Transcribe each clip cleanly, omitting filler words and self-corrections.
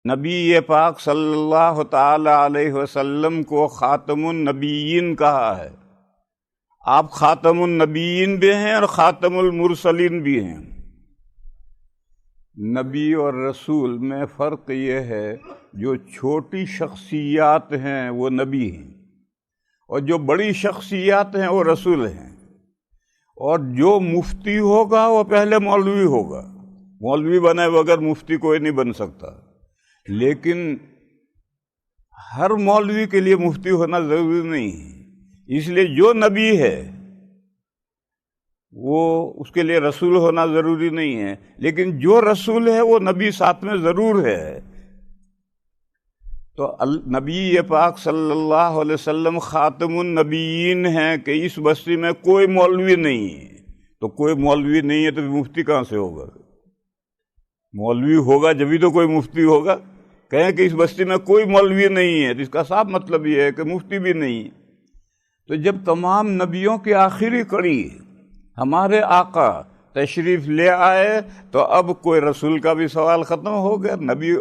نبی پاک صلی اللہ تعالی علیہ وسلم کو خاتم النبیین کہا ہے۔ آپ خاتم النبیین بھی ہیں اور خاتم المرسلین بھی ہیں۔ نبی اور رسول میں فرق یہ ہے، جو چھوٹی شخصیات ہیں وہ نبی ہیں، اور جو بڑی شخصیات ہیں وہ رسول ہیں۔ اور جو مفتی ہوگا وہ پہلے مولوی ہوگا، مولوی بنے بغیر مفتی کوئی نہیں بن سکتا۔ لیکن ہر مولوی کے لیے مفتی ہونا ضروری نہیں ہے، اس لیے جو نبی ہے وہ اس کے لیے رسول ہونا ضروری نہیں ہے، لیکن جو رسول ہے وہ نبی ساتھ میں ضرور ہے۔ تو نبی پاک صلی اللہ علیہ وسلم خاتم النبیین ہیں کہ اس بستی میں کوئی مولوی نہیں ہے۔ تو کوئی مولوی نہیں ہے تو مفتی کہاں سے ہوگا؟ مولوی ہوگا جبھی تو کوئی مفتی ہوگا۔ کہیں کہ اس بستی میں کوئی مولوی نہیں ہے تو اس کا صاف مطلب یہ ہے کہ مفتی بھی نہیں ہے۔ تو جب تمام نبیوں کی آخری کڑی ہمارے آقا تشریف لے آئے تو اب کوئی رسول کا بھی سوال ختم ہو گیا۔ نبی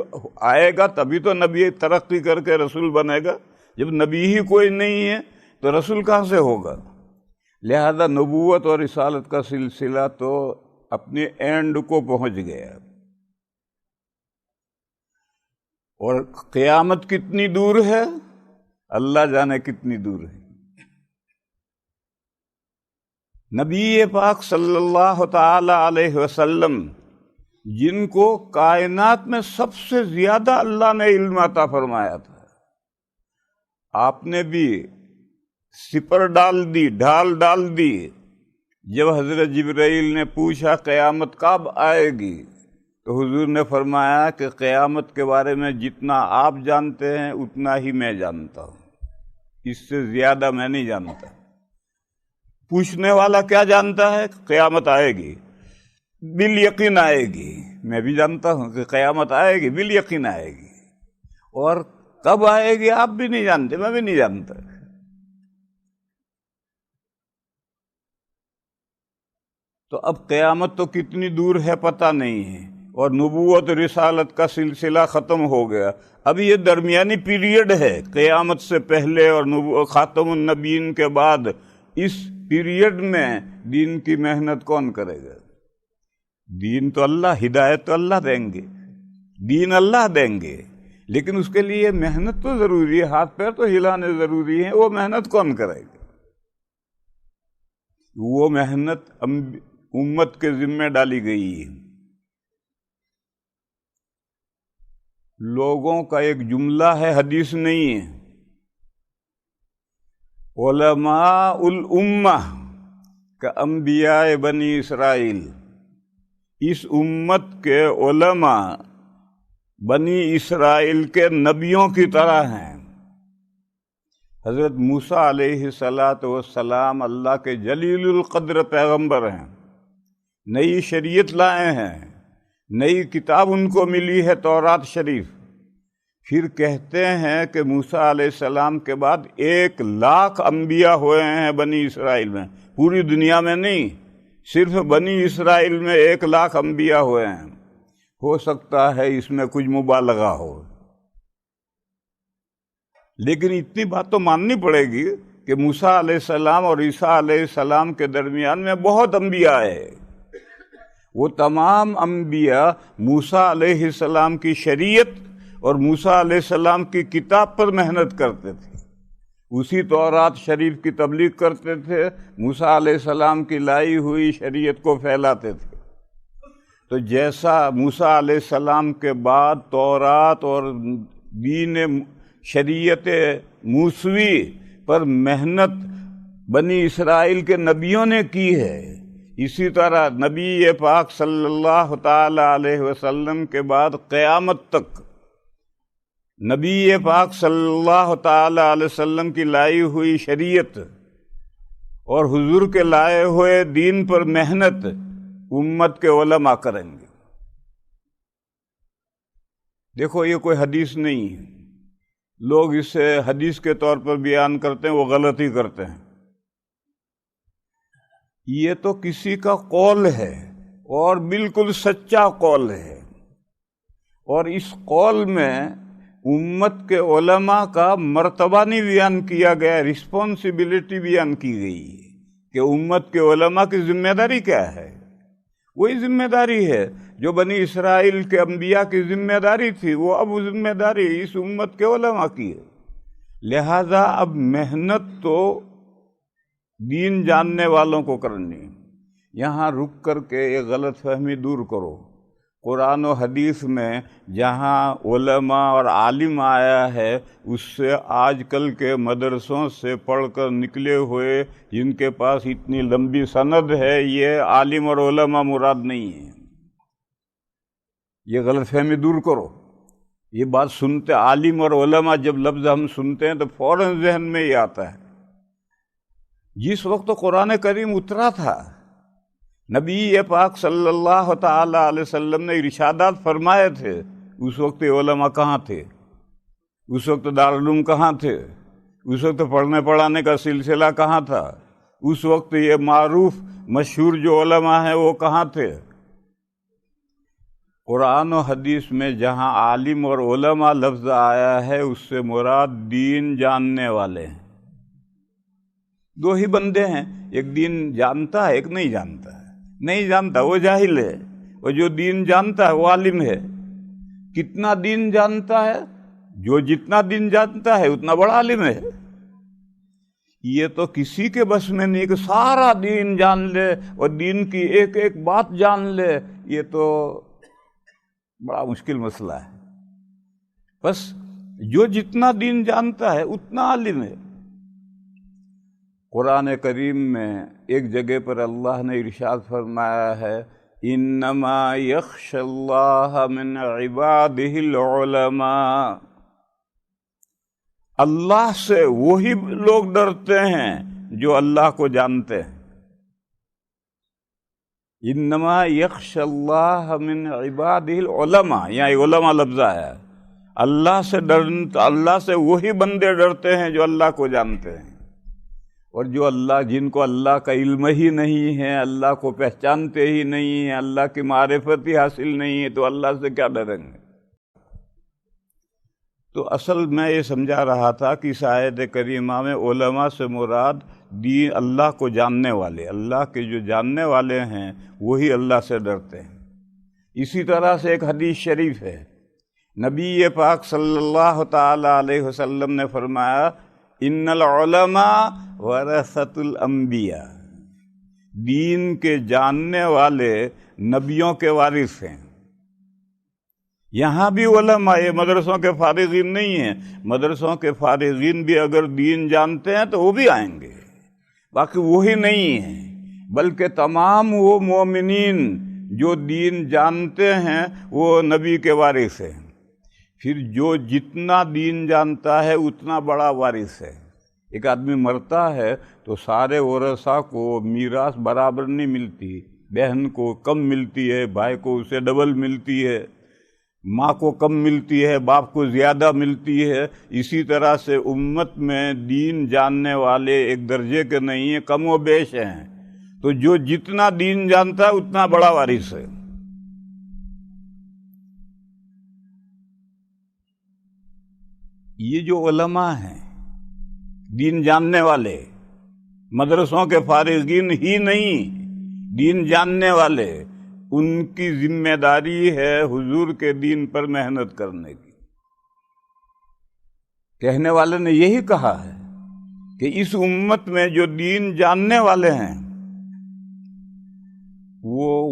آئے گا تبھی تو نبی ترقی کر کے رسول بنے گا۔ جب نبی ہی کوئی نہیں ہے تو رسول کہاں سے ہوگا؟ لہذا نبوت اور رسالت کا سلسلہ تو اپنے اینڈ کو پہنچ گیا۔ اور قیامت کتنی دور ہے اللہ جانے کتنی دور ہے۔ نبی پاک صلی اللہ تعالی علیہ وسلم جن کو کائنات میں سب سے زیادہ اللہ نے علم عطا فرمایا تھا، آپ نے بھی سپر ڈال دی، ڈھال ڈال دی۔ جب حضرت جبرائیل نے پوچھا قیامت کب آئے گی تو حضور نے فرمایا کہ قیامت کے بارے میں جتنا آپ جانتے ہیں اتنا ہی میں جانتا ہوں، اس سے زیادہ میں نہیں جانتا۔ پوچھنے والا کیا جانتا ہے؟ قیامت آئے گی، بالیقین آئے گی۔ میں بھی جانتا ہوں کہ قیامت آئے گی، بالیقین آئے گی، اور کب آئے گی آپ بھی نہیں جانتے، میں بھی نہیں جانتا۔ تو اب قیامت تو کتنی دور ہے پتہ نہیں ہے، اور نبوت رسالت کا سلسلہ ختم ہو گیا۔ اب یہ درمیانی پیریڈ ہے قیامت سے پہلے اور خاتم النبیین کے بعد۔ اس پیریڈ میں دین کی محنت کون کرے گا؟ دین تو اللہ، ہدایت تو اللہ دیں گے، دین اللہ دیں گے، لیکن اس کے لیے محنت تو ضروری ہے، ہاتھ پیر تو ہلانے ضروری ہیں۔ وہ محنت کون کرے گا؟ وہ محنت امت کے ذمہ ڈالی گئی ہے۔ لوگوں کا ایک جملہ ہے، حدیث نہیں ہے، علماء الامہ کا انبیاء بنی اسرائیل۔ اس امت کے علماء بنی اسرائیل کے نبیوں کی طرح ہیں۔ حضرت موسیٰ علیہ السلام اللہ کے جلیل القدر پیغمبر ہیں، نئی شریعت لائے ہیں، نئی کتاب ان کو ملی ہے تورات شریف۔ پھر کہتے ہیں کہ موسیٰ علیہ السلام کے بعد 1,00,000 انبیاء ہوئے ہیں بنی اسرائیل میں، پوری دنیا میں نہیں، صرف بنی اسرائیل میں 1,00,000 انبیاء ہوئے ہیں۔ ہو سکتا ہے اس میں کچھ مبالغہ ہو، لیکن اتنی بات تو ماننی پڑے گی کہ موسیٰ علیہ السلام اور عیسیٰ علیہ السلام کے درمیان میں بہت انبیاء ہے۔ وہ تمام انبیاء موسیٰ علیہ السلام کی شریعت اور موسیٰ علیہ السلام کی کتاب پر محنت کرتے تھے، اسی تورات شریف کی تبلیغ کرتے تھے، موسیٰ علیہ السلام کی لائی ہوئی شریعت کو پھیلاتے تھے۔ تو جیسا موسیٰ علیہ السلام کے بعد تورات اور دین شریعت موسوی پر محنت بنی اسرائیل کے نبیوں نے کی ہے، اسی طرح نبی پاک صلی اللہ تعالی علیہ وسلم کے بعد قیامت تک نبی پاک صلی اللہ تعالی علیہ وسلم کی لائی ہوئی شریعت اور حضور کے لائے ہوئے دین پر محنت امت کے علماء کریں گے۔ دیکھو یہ کوئی حدیث نہیں ہے، لوگ اسے حدیث کے طور پر بیان کرتے ہیں، وہ غلطی کرتے ہیں۔ یہ تو کسی کا قول ہے اور بالکل سچا قول ہے، اور اس قول میں امت کے علماء کا مرتبہ نہیں بیان کیا گیا، رسپانسبلٹی بیان کی گئی ہے کہ امت کے علماء کی ذمہ داری کیا ہے۔ وہی ذمہ داری ہے جو بنی اسرائیل کے انبیاء کی ذمہ داری تھی، وہ اب ذمہ داری اس امت کے علماء کی ہے۔ لہذا اب محنت تو دین جاننے والوں کو کرنی ہے۔ یہاں رک کر کے یہ غلط فہمی دور کرو۔ قرآن و حدیث میں جہاں علماء اور عالم آیا ہے، اس سے آج کل کے مدرسوں سے پڑھ کر نکلے ہوئے جن کے پاس اتنی لمبی سند ہے، یہ عالم اور علماء مراد نہیں ہے۔ یہ غلط فہمی دور کرو۔ یہ بات سنتے عالم اور علماء جب لفظ ہم سنتے ہیں تو فوراً ذہن میں یہ آتا ہے۔ جس وقت قرآن کریم اترا تھا، نبی پاک صلی اللہ تعالی علیہ وسلم نے ارشادات فرمائے تھے، اس وقت علماء کہاں تھے؟ اس وقت دارالعلوم کہاں تھے؟ اس وقت پڑھنے پڑھانے کا سلسلہ کہاں تھا؟ اس وقت یہ معروف مشہور جو علماء ہیں وہ کہاں تھے؟ قرآن و حدیث میں جہاں عالم اور علماء لفظ آیا ہے، اس سے مراد دین جاننے والے ہیں۔ دو ہی بندے ہیں، ایک دین جانتا ہے، ایک نہیں جانتا ہے۔ نہیں جانتا وہ جاہل ہے، اور جو دین جانتا ہے وہ عالم ہے۔ کتنا دین جانتا ہے؟ جو جتنا دین جانتا ہے اتنا بڑا عالم ہے۔ یہ تو کسی کے بس میں نہیں کہ سارا دین جان لے اور دین کی ایک ایک بات جان لے، یہ تو بڑا مشکل مسئلہ ہے۔ بس جو جتنا دین جانتا ہے اتنا عالم ہے۔ قرآن کریم میں ایک جگہ پر اللہ نے ارشاد فرمایا ہے، انما یخشی اللہ من عبادہ العلماء۔ اللہ سے وہی لوگ ڈرتے ہیں جو اللہ کو جانتے ہیں۔ انما یخشی اللہ من عبادہ العلماء، یہاں علماء لفظ آیا ہے۔ اللہ سے وہی بندے ڈرتے ہیں جو اللہ کو جانتے ہیں، اور جو جن کو اللہ کا علم ہی نہیں ہے، اللہ کو پہچانتے ہی نہیں ہیں، اللہ کی معرفت ہی حاصل نہیں ہے، تو اللہ سے کیا ڈریں گے؟ تو اصل میں یہ سمجھا رہا تھا کہ اس آیت کریمہ میں علماء سے مراد دین اللہ کو جاننے والے، اللہ کے جو جاننے والے ہیں وہی اللہ سے ڈرتے ہیں۔ اسی طرح سے ایک حدیث شریف ہے، نبی پاک صلی اللہ تعالی علیہ وسلم نے فرمایا، ان العلماء ورثۃ الانبیاء، دین کے جاننے والے نبیوں کے وارث ہیں۔ یہاں بھی علماء، یہ مدرسوں کے فارغین نہیں ہیں، مدرسوں کے فارغین بھی اگر دین جانتے ہیں تو وہ بھی آئیں گے، باقی وہی نہیں ہیں، بلکہ تمام وہ مومنین جو دین جانتے ہیں وہ نبی کے وارث ہیں۔ پھر جو جتنا دین جانتا ہے اتنا بڑا وارث ہے۔ ایک آدمی مرتا ہے تو سارے ورثاء کو میراث برابر نہیں ملتی، بہن کو کم ملتی ہے، بھائی کو اسے ڈبل ملتی ہے، ماں کو کم ملتی ہے، باپ کو زیادہ ملتی ہے۔ اسی طرح سے امت میں دین جاننے والے ایک درجے کے نہیں ہیں، کم و بیش ہیں، تو جو جتنا دین جانتا ہے اتنا بڑا وارث ہے۔ یہ جو علماء ہیں دین جاننے والے، مدرسوں کے فارغین ہی نہیں، دین جاننے والے، ان کی ذمہ داری ہے حضور کے دین پر محنت کرنے کی۔ کہنے والے نے یہی کہا ہے کہ اس امت میں جو دین جاننے والے ہیں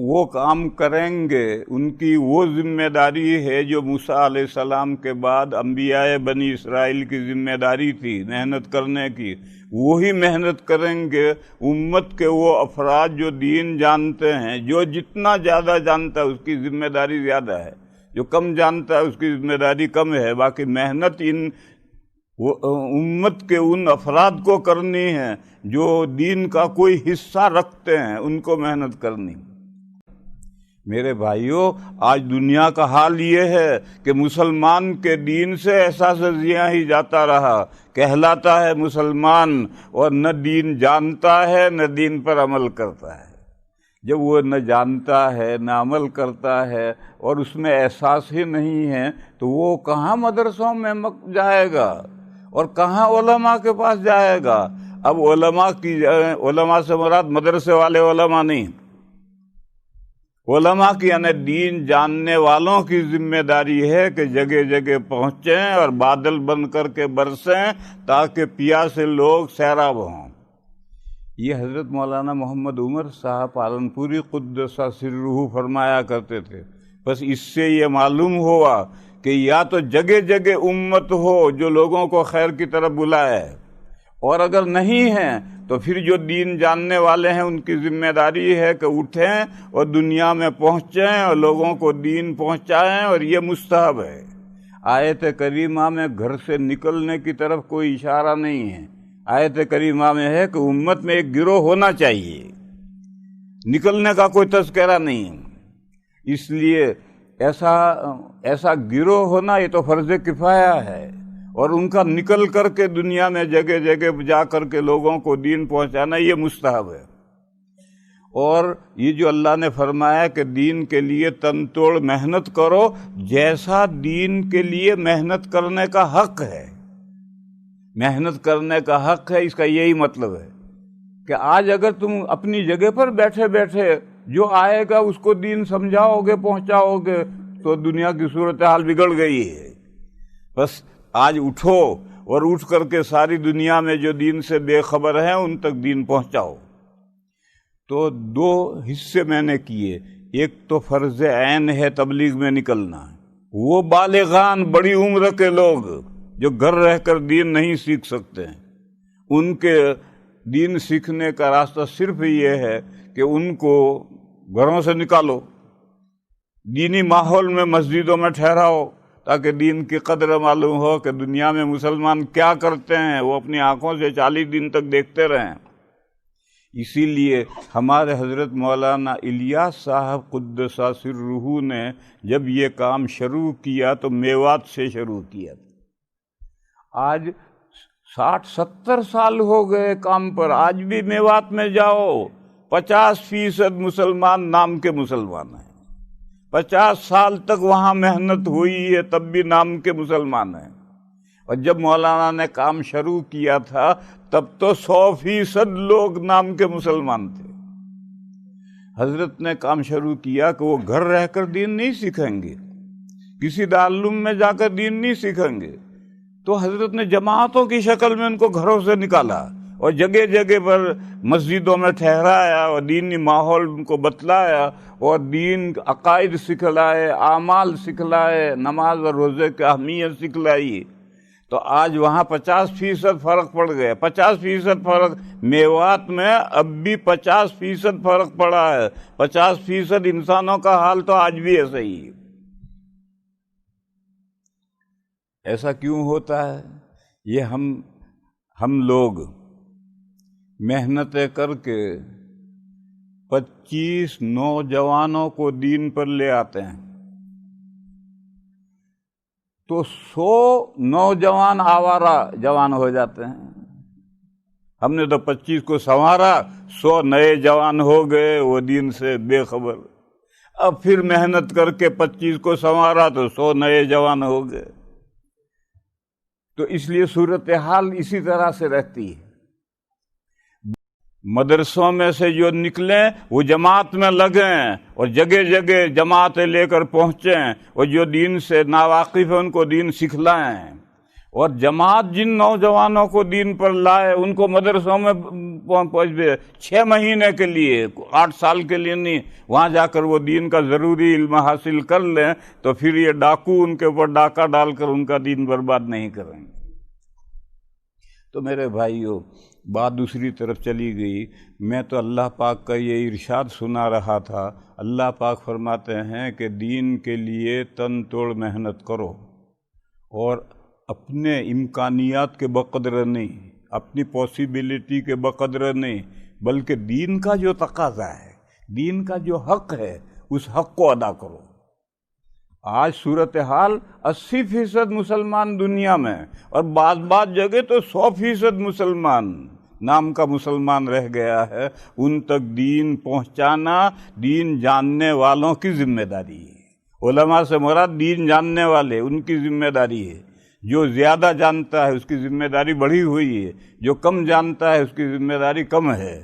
وہ کام کریں گے، ان کی وہ ذمہ داری ہے جو موسیٰ علیہ السلام کے بعد انبیاء بنی اسرائیل کی ذمہ داری تھی محنت کرنے کی، وہی محنت کریں گے امت کے وہ افراد جو دین جانتے ہیں۔ جو جتنا زیادہ جانتا ہے اس کی ذمہ داری زیادہ ہے، جو کم جانتا ہے اس کی ذمہ داری کم ہے، باقی محنت امت کے ان افراد کو کرنی ہے جو دین کا کوئی حصہ رکھتے ہیں، ان کو محنت کرنی۔ میرے بھائیوں، آج دنیا کا حال یہ ہے کہ مسلمان کے دین سے احساس زیاں ہی جاتا رہا، کہلاتا ہے مسلمان اور نہ دین جانتا ہے نہ دین پر عمل کرتا ہے۔ جب وہ نہ جانتا ہے نہ عمل کرتا ہے اور اس میں احساس ہی نہیں ہے تو وہ کہاں مدرسوں میں جائے گا اور کہاں علماء کے پاس جائے گا؟ اب علماء سے مراد مدرسے والے علماء نہیں، علماء کی یعنی دین جاننے والوں کی ذمہ داری ہے کہ جگہ جگہ پہنچیں اور بادل بن کر کے برسیں تاکہ پیاسے لوگ سیراب ہوں۔ یہ حضرت مولانا محمد عمر صاحب پالنپوری قدس سرہ فرمایا کرتے تھے۔ بس اس سے یہ معلوم ہوا کہ یا تو جگہ جگہ امت ہو جو لوگوں کو خیر کی طرف بلائے، اور اگر نہیں ہیں تو پھر جو دین جاننے والے ہیں ان کی ذمہ داری ہے کہ اٹھیں اور دنیا میں پہنچیں اور لوگوں کو دین پہنچائیں، اور یہ مستحب ہے۔ آیت کریمہ میں گھر سے نکلنے کی طرف کوئی اشارہ نہیں ہے، آیت کریمہ میں ہے کہ امت میں ایک گروہ ہونا چاہیے، نکلنے کا کوئی تذکرہ نہیں۔ اس لیے ایسا گروہ ہونا یہ تو فرض کفایہ ہے، اور ان کا نکل کر کے دنیا میں جگہ جگہ جا کر کے لوگوں کو دین پہنچانا یہ مستحب ہے۔ اور یہ جو اللہ نے فرمایا کہ دین کے لیے تن توڑ محنت کرو، جیسا دین کے لیے محنت کرنے کا حق ہے، محنت کرنے کا حق ہے، اس کا یہی مطلب ہے کہ آج اگر تم اپنی جگہ پر بیٹھے بیٹھے جو آئے گا اس کو دین سمجھاؤ گے پہنچاؤ گے تو دنیا کی صورتحال بگڑ گئی ہے۔ بس آج اٹھو اور اٹھ کر کے ساری دنیا میں جو دین سے بے خبر ہیں ان تک دین پہنچاؤ۔ تو دو حصے میں نے کیے، ایک تو فرض عین ہے تبلیغ میں نکلنا، وہ بالغان بڑی عمر کے لوگ جو گھر رہ کر دین نہیں سیکھ سکتے ہیں، ان کے دین سیکھنے کا راستہ صرف یہ ہے کہ ان کو گھروں سے نکالو، دینی ماحول میں مسجدوں میں ٹھہراؤ تاکہ دین کی قدر معلوم ہو کہ دنیا میں مسلمان کیا کرتے ہیں وہ اپنی آنکھوں سے 40 دن تک دیکھتے رہیں۔ اسی لیے ہمارے حضرت مولانا الیاس صاحب قدس سرہ نے جب یہ کام شروع کیا تو میوات سے شروع کیا تھا۔ آج 60-70 سال ہو گئے کام پر، آج بھی میوات میں جاؤ 50% مسلمان نام کے مسلمان ہیں، 50 سال تک وہاں محنت ہوئی ہے تب بھی نام کے مسلمان ہیں۔ اور جب مولانا نے کام شروع کیا تھا تب تو 100% لوگ نام کے مسلمان تھے۔ حضرت نے کام شروع کیا کہ وہ گھر رہ کر دین نہیں سیکھیں گے، کسی دارالعلوم میں جا کر دین نہیں سیکھیں گے، تو حضرت نے جماعتوں کی شکل میں ان کو گھروں سے نکالا اور جگہ جگہ پر مسجدوں میں ٹھہرایا اور دینی ماحول ان کو بتلایا اور دین عقائد سکھلائے، اعمال سکھلائے، نماز اور روزے کی اہمیت سکھلائی۔ تو آج وہاں 50% فرق پڑ گیا، 50% فرق میوات میں اب بھی 50% فرق پڑا ہے، 50% انسانوں کا حال تو آج بھی ایسا ہی ہے۔ ایسا کیوں ہوتا ہے؟ یہ ہم لوگ محنتیں کر کے 25 نوجوانوں کو دین پر لے آتے ہیں تو 100 نوجوان آوارہ جوان ہو جاتے ہیں۔ ہم نے تو 25 کو سنوارا، 100 نئے جوان ہو گئے وہ دین سے بے خبر۔ اب پھر محنت کر کے 25 کو سنوارا تو 100 نئے جوان ہو گئے۔ تو اس لیے صورتحال اسی طرح سے رہتی ہے۔ مدرسوں میں سے جو نکلیں وہ جماعت میں لگیں اور جگہ جگہ جماعتیں لے کر پہنچیں اور جو دین سے ناواقف ہیں ان کو دین سکھلائیں، اور جماعت جن نوجوانوں کو دین پر لائے ان کو مدرسوں میں پہنچ 6 مہینے کے لیے، 8 سال کے لیے نہیں، وہاں جا کر وہ دین کا ضروری علم حاصل کر لیں تو پھر یہ ڈاکو ان کے اوپر ڈاکہ ڈال کر ان کا دین برباد نہیں کریں گے۔ تو میرے بھائیو، بات دوسری طرف چلی گئی۔ میں تو اللہ پاک کا یہ ارشاد سنا رہا تھا، اللہ پاک فرماتے ہیں کہ دین کے لیے تن توڑ محنت کرو، اور اپنے امکانیات کے بقدر نہیں، اپنی پاسبلٹی کے بقدر نہیں، بلکہ دین کا جو تقاضا ہے، دین کا جو حق ہے اس حق کو ادا کرو۔ آج صورتحال 80% مسلمان دنیا میں، اور بعض جگہ تو 100% مسلمان نام کا مسلمان رہ گیا ہے، ان تک دین پہنچانا دین جاننے والوں کی ذمہ داری ہے۔ علماء سے مراد دین جاننے والے، ان کی ذمہ داری ہے۔ جو زیادہ جانتا ہے اس کی ذمہ داری بڑھی ہوئی ہے، جو کم جانتا ہے اس کی ذمہ داری کم ہے۔